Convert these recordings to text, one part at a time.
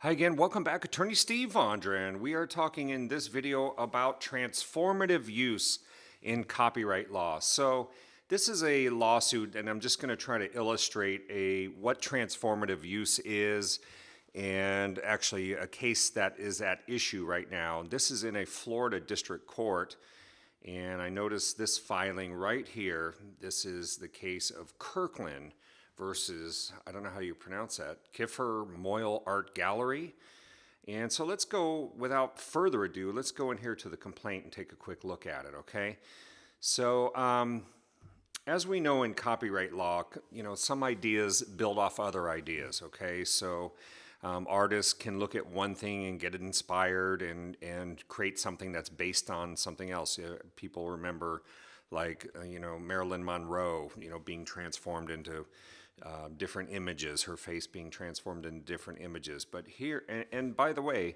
Hi again, welcome back. Attorney Steve Vondra, and we are talking in this video about transformative use in copyright law. So this is a lawsuit, and I'm just going to try to illustrate what transformative use is, and actually a case that is at issue right now. This is in a Florida district court, and I noticed this filing right here. This is the case of Kirkland versus, I don't know how you pronounce that, Kiffer Art Gallery. And so let's go, without further ado, let's go in here to the complaint and take a quick look at it, okay? So as we know in copyright law, some ideas build off other ideas, okay? So artists can look at one thing and get inspired and create something that's based on something else. People remember Marilyn Monroe, being transformed into different images, her face being transformed into different images. But here, and by the way,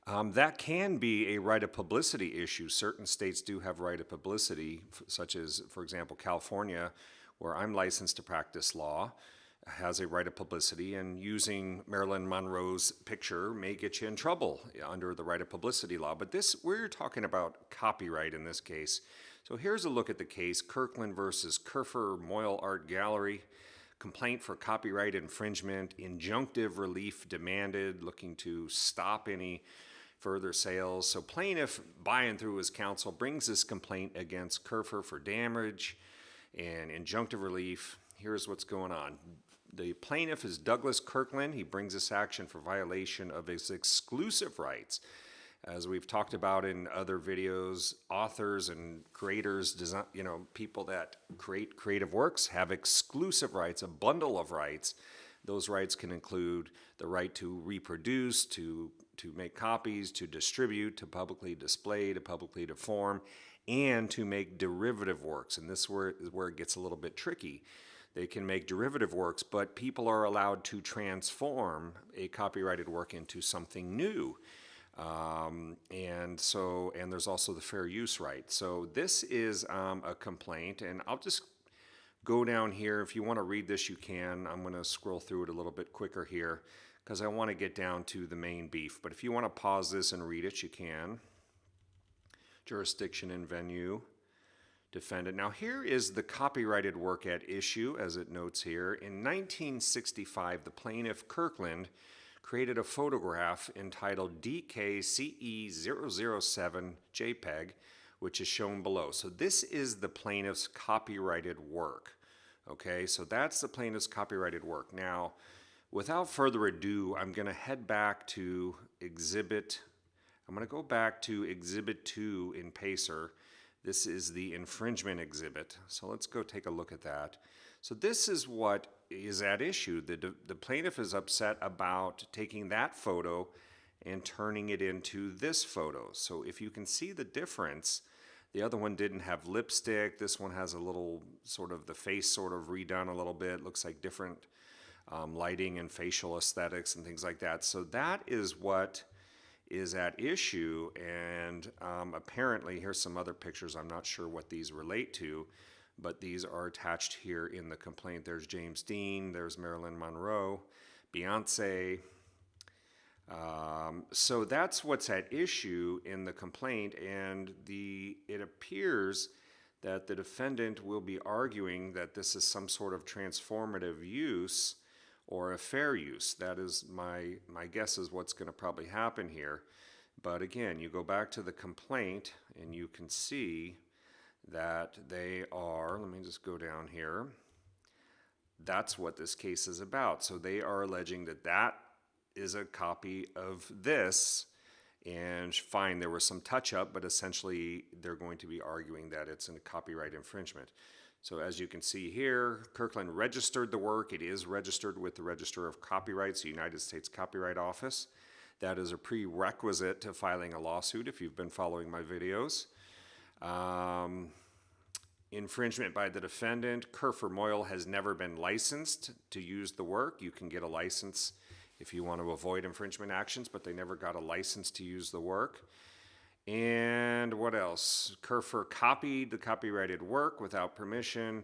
that can be a right of publicity issue. Certain states do have right of publicity, such as, for example, California, where I'm licensed to practice law, has a right of publicity, and using Marilyn Monroe's picture may get you in trouble under the right of publicity law. But we're talking about copyright in this case. So here's a look at the case, Kirkland versus Kiffer Art Gallery. Complaint for copyright infringement, injunctive relief demanded, looking to stop any further sales. So plaintiff, by and through his counsel, brings this complaint against Kiffer for damage and injunctive relief. Here's what's going on. The plaintiff is Douglas Kirkland. He brings this action for violation of his exclusive rights. As we've talked about in other videos, authors and creators, people that create creative works have exclusive rights, a bundle of rights. Those rights can include the right to reproduce, to make copies, to distribute, to publicly display, to publicly deform, and to make derivative works. And this is where it gets a little bit tricky. They can make derivative works, but people are allowed to transform a copyrighted work into something new. And there's also the fair use right. So this is a complaint, and I'll just go down here. If you want to read this, you can. I'm going to scroll through it a little bit quicker here because I want to get down to the main beef. But if you want to pause this and read it, you can. Jurisdiction and venue. Defendant. Now here is the copyrighted work at issue, as it notes here. In 1965, the plaintiff, Kirkland, created a photograph entitled DKCE007 JPEG, which is shown below. So this is the plaintiff's copyrighted work. Okay, so that's the plaintiff's copyrighted work. Now, without further ado, I'm going to head back to Exhibit. I'm going to go back to Exhibit 2 in PACER. This is the infringement exhibit. So let's go take a look at that. So this is what is at issue. The plaintiff is upset about taking that photo and turning it into this photo. So if you can see the difference, the other one didn't have lipstick. This one has a little the face sort of redone a little bit. Looks like different lighting and facial aesthetics and things like that. So that is what is at issue, and apparently here's some other pictures. I'm not sure what these relate to, but these are attached here in the complaint. There's James Dean, there's Marilyn Monroe, Beyonce. So that's what's at issue in the complaint, and it appears that the defendant will be arguing that this is some sort of transformative use or a fair use. That is my guess is what's going to probably happen here. But again, you go back to the complaint and you can see that they are, let me just go down here. That's what this case is about. So they are alleging that that is a copy of this, and fine, there was some touch up, but essentially they're going to be arguing that it's a copyright infringement. So as you can see here, Kirkland registered the work. It is registered with the Register of Copyrights, the United States Copyright Office. That is a prerequisite to filing a lawsuit if you've been following my videos. Infringement by the defendant. Kiffer has never been licensed to use the work. You can get a license if you want to avoid infringement actions, but they never got a license to use the work. And what else? Kiffer copied the copyrighted work without permission.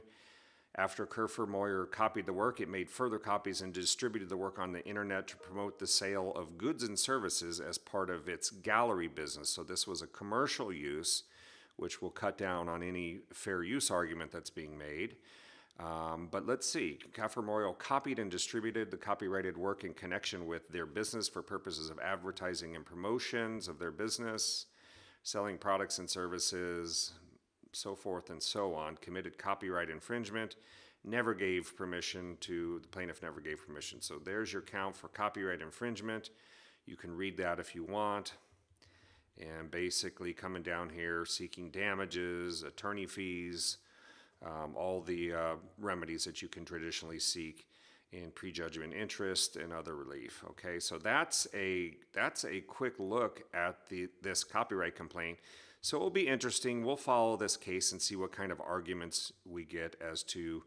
After Kiffer copied the work, it made further copies and distributed the work on the internet to promote the sale of goods and services as part of its gallery business. So this was a commercial use, which will cut down on any fair use argument that's being made. But let's see, Kiffer copied and distributed the copyrighted work in connection with their business for purposes of advertising and promotions of their business, selling products and services, so forth and so on, committed copyright infringement, never gave permission to, the plaintiff never gave permission. So there's your count for copyright infringement. You can read that if you want. And basically coming down here, seeking damages, attorney fees, all the remedies that you can traditionally seek in prejudgment interest and other relief. Okay, so that's a quick look at this copyright complaint. So it will be interesting. We'll follow this case and see what kind of arguments we get as to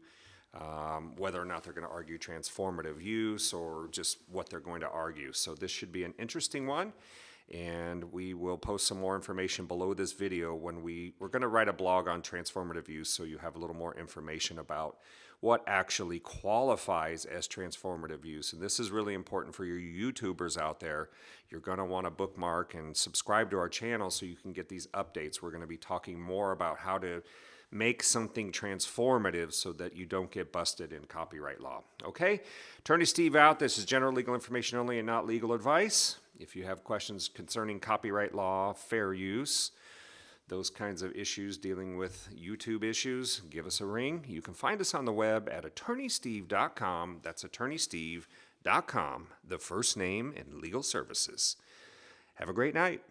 whether or not they're going to argue transformative use or just what they're going to argue. So this should be an interesting one. And we will post some more information below this video when we're going to write a blog on transformative use, so you have a little more information about what actually qualifies as transformative use. And this is really important for your YouTubers out there. You're going to want to bookmark and subscribe to our channel so you can get these updates. We're going to be talking more about how to make something transformative so that you don't get busted in copyright law. Okay? Attorney Steve out. This is general legal information only and not legal advice. If you have questions concerning copyright law, fair use, those kinds of issues dealing with YouTube issues, give us a ring. You can find us on the web at attorneysteve.com. That's attorneysteve.com, the first name in legal services. Have a great night.